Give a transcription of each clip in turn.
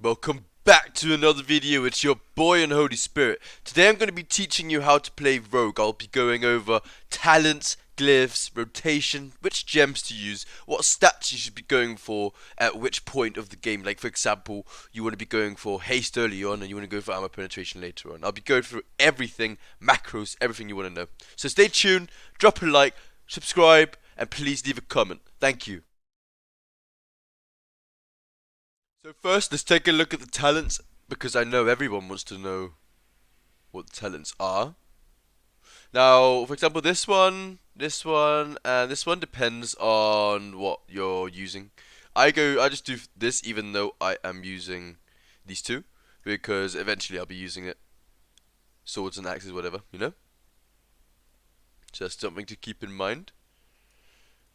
Welcome back to another video. It's your boy and Holy Spirit. Today I'm going to be teaching you how to play Rogue. I'll be going over talents, glyphs, rotation, which gems to use, what stats you should be going for at which point of the game. Like for example, you want to be going for haste early on and you want to go for armor penetration later on. I'll be going through everything, macros, everything you want to know. So stay tuned, drop a like, subscribe, and please leave a comment. Thank you. So first, let's take a look at the talents, because I know everyone wants to know what the talents are. Now, for example, and this one depends on what you're using. I just do this even though I am using these two, because eventually I'll be using it. Swords and axes, whatever, you know? Just something to keep in mind.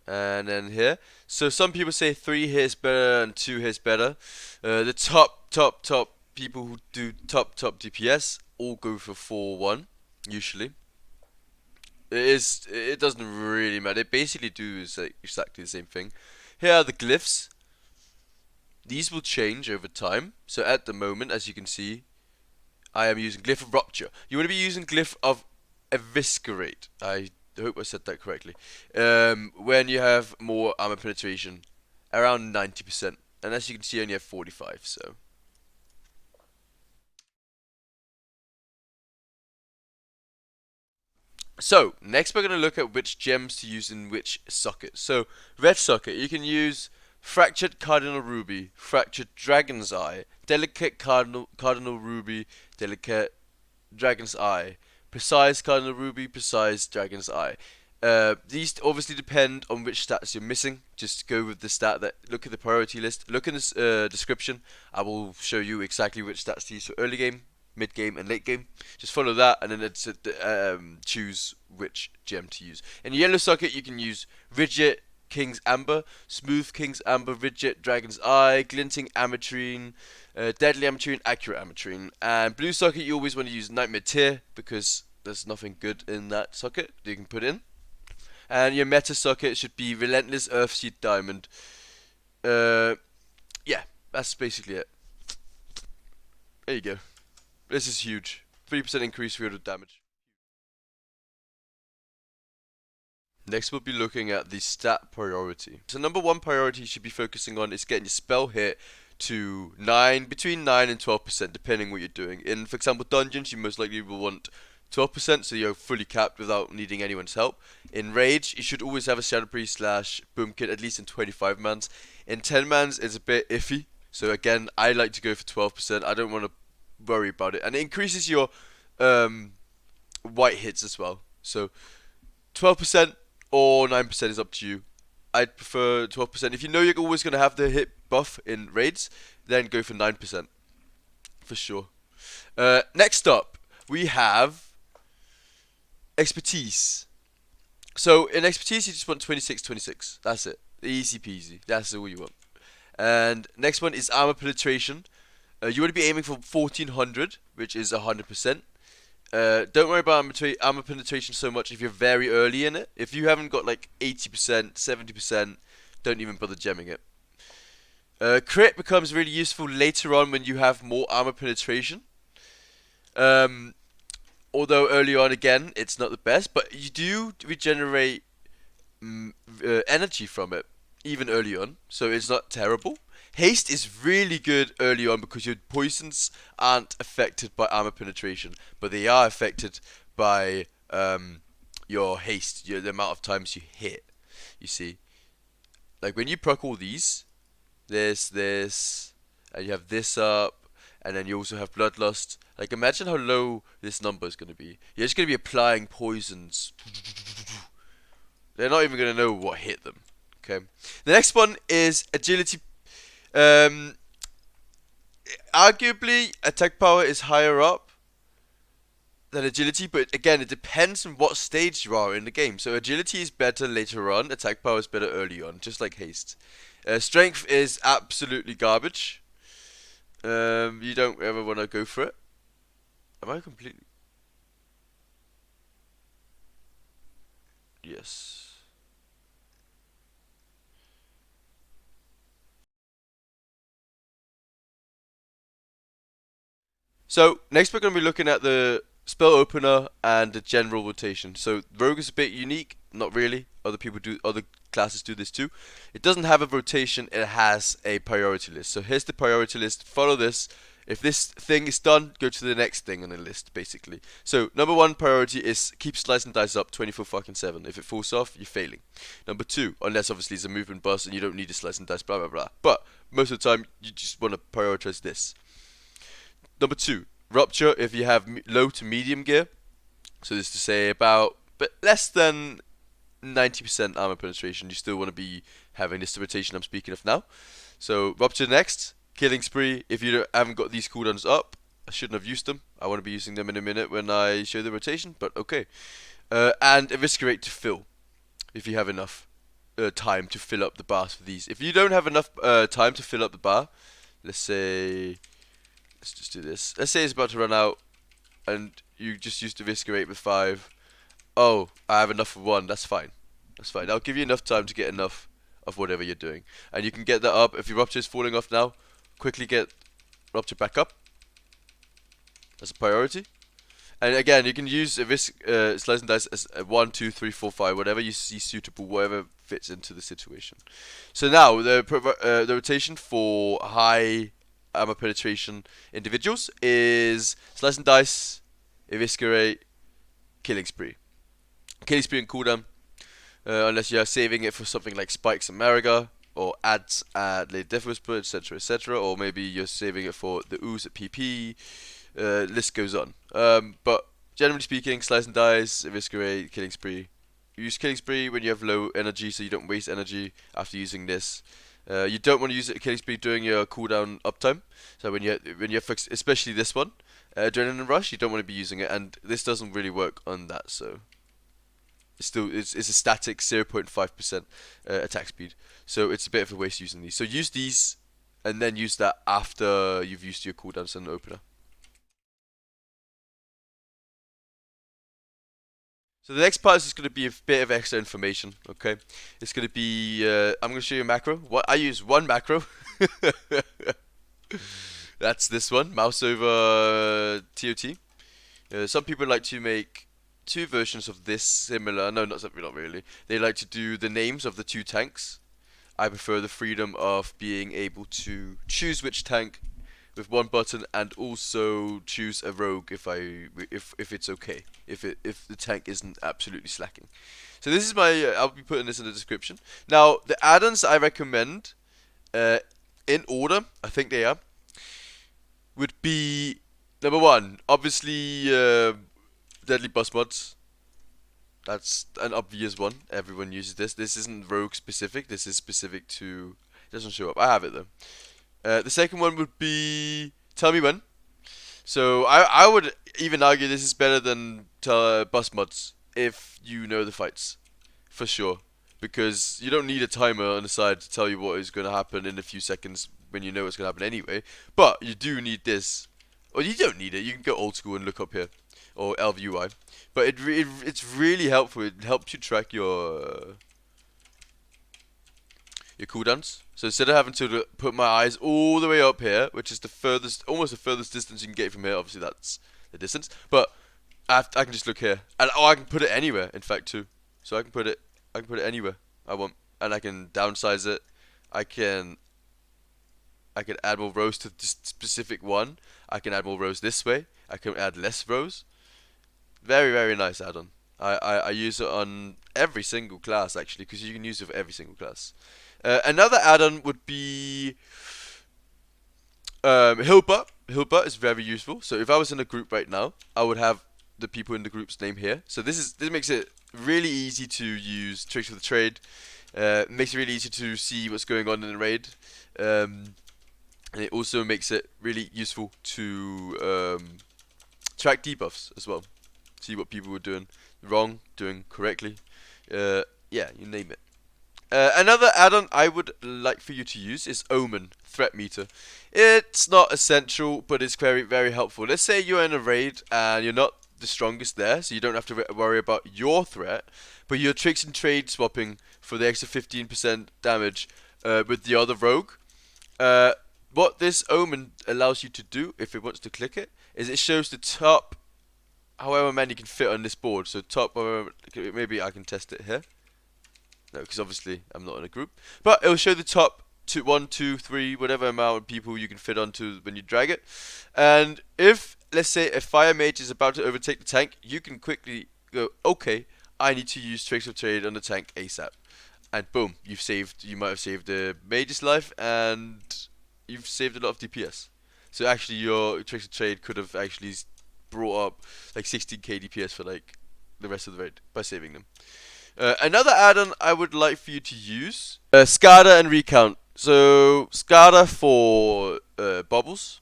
And then here, so some people say 3 hits better and 2 hits better. The top people who do top DPS all go for 4-1 usually. It doesn't really matter. They basically do exactly the same thing. Here are the glyphs. These will change over time. So at the moment, as you can see, I am using Glyph of Rupture. You want to be using Glyph of Eviscerate. I hope I said that correctly. When you have more armor penetration, around 90%, and as you can see, I only have 45. So next we're going to look at which gems to use in which socket. So red socket, you can use Fractured Cardinal Ruby, Fractured Dragon's Eye, Delicate Cardinal Ruby, Delicate Dragon's Eye, Precise Cardinal Ruby, Precise Dragon's Eye. These obviously depend on which stats you're missing. Just go with the stat that. Look at the priority list. Look in this description. I will show you exactly which stats to use for early game, mid game, and late game. Just follow that, and then it's choose which gem to use. In yellow socket, you can use Rigid King's Amber, Smooth King's Amber, Rigid Dragon's Eye, Glinting Ametrine, Deadly Ametrine, Accurate Ametrine. And blue socket, you always want to use Nightmare Tear, because there's nothing good in that socket that you can put in. And your meta socket should be Relentless Earthseed Diamond. Yeah, that's basically it. There you go. This is huge. 3% increase reload damage. Next we'll be looking at the stat priority. So number 1 priority you should be focusing on is getting your spell hit to between 9 and 12%, depending what you're doing. In, for example, dungeons, you most likely will want 12%, so you're fully capped without needing anyone's help. In rage, you should always have a Shadow Priest / Boom Kit, at least in 25 mans. In 10 mans, it's a bit iffy. So again, I like to go for 12%. I don't want to worry about it, and it increases your white hits as well. So 12% or 9% is up to you. I'd prefer 12%. If you know you're always going to have the hit buff in raids, then go for 9% for sure. Next up, we have expertise. So in expertise, you just want 26. That's it. Easy peasy. That's all you want. And next one is armor penetration. You want to be aiming for 1400, which is 100%. Don't worry about armor penetration so much if you're very early in it. If you haven't got like 80%, 70%, don't even bother gemming it. Crit becomes really useful later on when you have more armor penetration. Although early on, again, it's not the best, but you do regenerate energy from it, even early on, so it's not terrible. Haste is really good early on because your poisons aren't affected by armor penetration, but they are affected by your haste, the amount of times you hit. You see, like when you proc all these, this, and you have this up, and then you also have bloodlust. Like imagine how low this number is going to be. You're just going to be applying poisons. They're not even going to know what hit them. Okay. The next one is agility. Arguably, attack power is higher up than agility, but again, it depends on what stage you are in the game. So agility is better later on, attack power is better early on, just like haste. Strength is absolutely garbage. You don't ever want to go for it. Am I completely... Yes. So next we're going to be looking at the spell opener and the general rotation. So Rogue is a bit unique, not really. Other classes do this too. It doesn't have a rotation, it has a priority list. So here's the priority list. Follow this. If this thing is done, go to the next thing on the list, basically. So number one priority is keep slicing dice up 24/7. If it falls off, you're failing. Number two, unless obviously it's a movement bust and you don't need to slice and dice, blah blah blah. But most of the time, you just want to prioritize this. Number two, Rupture if you have low to medium gear. So this is to say but less than 90% armor penetration. You still want to be having this rotation I'm speaking of now. So Rupture next. Killing Spree if you haven't got these cooldowns up. I shouldn't have used them. I want to be using them in a minute when I show the rotation, but okay. And Eviscerate to fill if you have enough time to fill up the bars for these. If you don't have enough time to fill up the bar, let's just do this. Let's say it's about to run out, and you just used Eviscerate with 5. Oh, I have enough for 1. That's fine. That's fine. I'll give you enough time to get enough of whatever you're doing, and you can get that up. If your Rupture is falling off now, quickly get Rupture back up. That's a priority. And again, you can use slice and dice as 1, 2, 3, 4, 5, whatever you see suitable, whatever fits into the situation. So now the rotation for high armor penetration individuals is slice and dice, Eviscerate, killing spree. Killing spree and cooldown, unless you are saving it for something like spikes and Mariga, or adds at Late Death Whisper, etc, etc, or maybe you're saving it for the ooze at PP. List goes on. But generally speaking, slice and dice, Eviscerate, killing spree. Use killing spree when you have low energy, so you don't waste energy after using this. You don't want to use it killing spree during your cooldown uptime. So when you fix, especially this one, adrenaline rush, you don't want to be using it, and this doesn't really work on that. So it's a static 0.5% attack speed. So it's a bit of a waste using these. So use these, and then use that after you've used your cooldowns and opener. So the next part is just going to be a bit of extra information, okay? It's going to be, I'm going to show you a macro. I use one macro. That's this one, mouse over TOT. Some people like to make 2 versions of this similar. No, not really. They like to do the names of the 2 tanks. I prefer the freedom of being able to choose which tank with 1 button, and also choose a rogue if it's okay, if the tank isn't absolutely slacking. So this is my I'll be putting this in the description. Now the add-ons I recommend, in order, I think they are, would be number 1, obviously deadly boss mods. That's an obvious one. Everyone uses this. This isn't rogue specific. This is specific to. It doesn't show up. I have it though. The second one would be Tell Me When. So I would even argue this is better than bus mods if you know the fights, for sure. Because you don't need a timer on the side to tell you what is going to happen in a few seconds when you know what's going to happen anyway. But you do need this. Or you don't need it. You can go old school and look up here. Or LVUI. But it's really helpful. It helps you track your cooldowns. So instead of having to put my eyes all the way up here, which is the furthest, almost the furthest distance you can get from here, obviously that's the distance, but I can just look here, and I can put it anywhere, in fact, too. So I can put it anywhere I want, and I can downsize it. I can add more rows to this specific one. I can add more rows this way. I can add less rows. Very, very nice add-on. I use it on every single class, actually, because you can use it for every single class. Another add-on would be Hilbert. Hilbert is very useful. So if I was in a group right now, I would have the people in the group's name here. So this makes it really easy to use tricks for the trade. Makes it really easy to see what's going on in the raid. And it also makes it really useful to track debuffs as well. See what people were doing wrong, doing correctly. Yeah, you name it. Another add-on I would like for you to use is Omen Threat Meter. It's not essential, but it's very, very helpful. Let's say you're in a raid and you're not the strongest there, so you don't have to worry about your threat, but you're tricks and trade swapping for the extra 15% damage with the other rogue. what this omen allows you to do, if it wants to click it, is it shows the top, however many you can fit on this board. So top, maybe I can test it here. No, because obviously I'm not in a group. But it'll show the top 1, 2, 3, whatever amount of people you can fit onto when you drag it. And if, let's say, a fire mage is about to overtake the tank, you can quickly go, okay, I need to use Tricks of Trade on the tank ASAP. And boom, you might have saved the mage's life, and you've saved a lot of DPS. So actually your Tricks of Trade could have actually brought up like 16k DPS for like the rest of the raid by saving them. Another add-on I would like for you to use, Scatter and Recount. So Scatter for bubbles,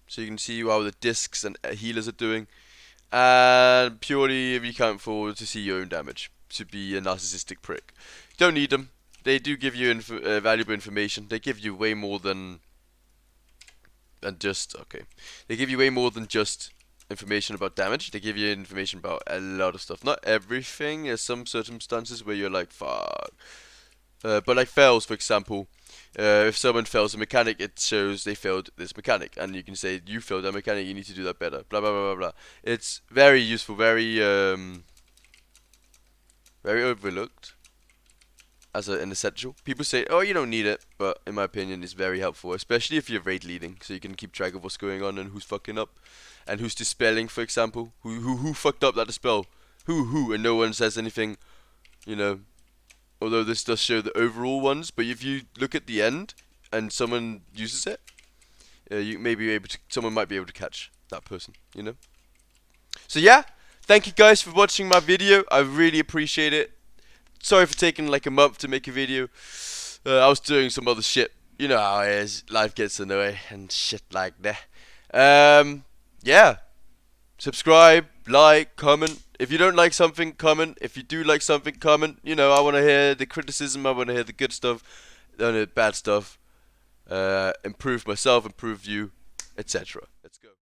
so you can see how the discs and healers are doing, and purely Recount to see your own damage, to be a narcissistic prick. Don't need them. They do give you valuable information. They give you way more than just They give you way more than just information about damage. They give you information about a lot of stuff. Not everything. There's some circumstances where you're like, fuck. But like fails, for example. If someone fails a mechanic, it shows they failed this mechanic, and you can say you failed that mechanic. You need to do that better. Blah blah blah blah blah. It's very useful. Very overlooked as an essential. People say, oh, you don't need it, but in my opinion, it's very helpful, especially if you're raid leading, so you can keep track of what's going on and who's fucking up, and who's dispelling, for example, who fucked up that dispel, and no one says anything, you know. Although this does show the overall ones, but if you look at the end and someone uses it, someone might be able to catch that person, you know. So yeah, thank you guys for watching my video. I really appreciate it. Sorry for taking like a month to make a video. I was doing some other shit. You know how it is. Life gets in the way and shit like that. Yeah. Subscribe, like, comment. If you don't like something, comment. If you do like something, comment. You know, I want to hear the criticism. I want to hear the good stuff, the bad stuff. Improve myself, improve you, etc. Let's go.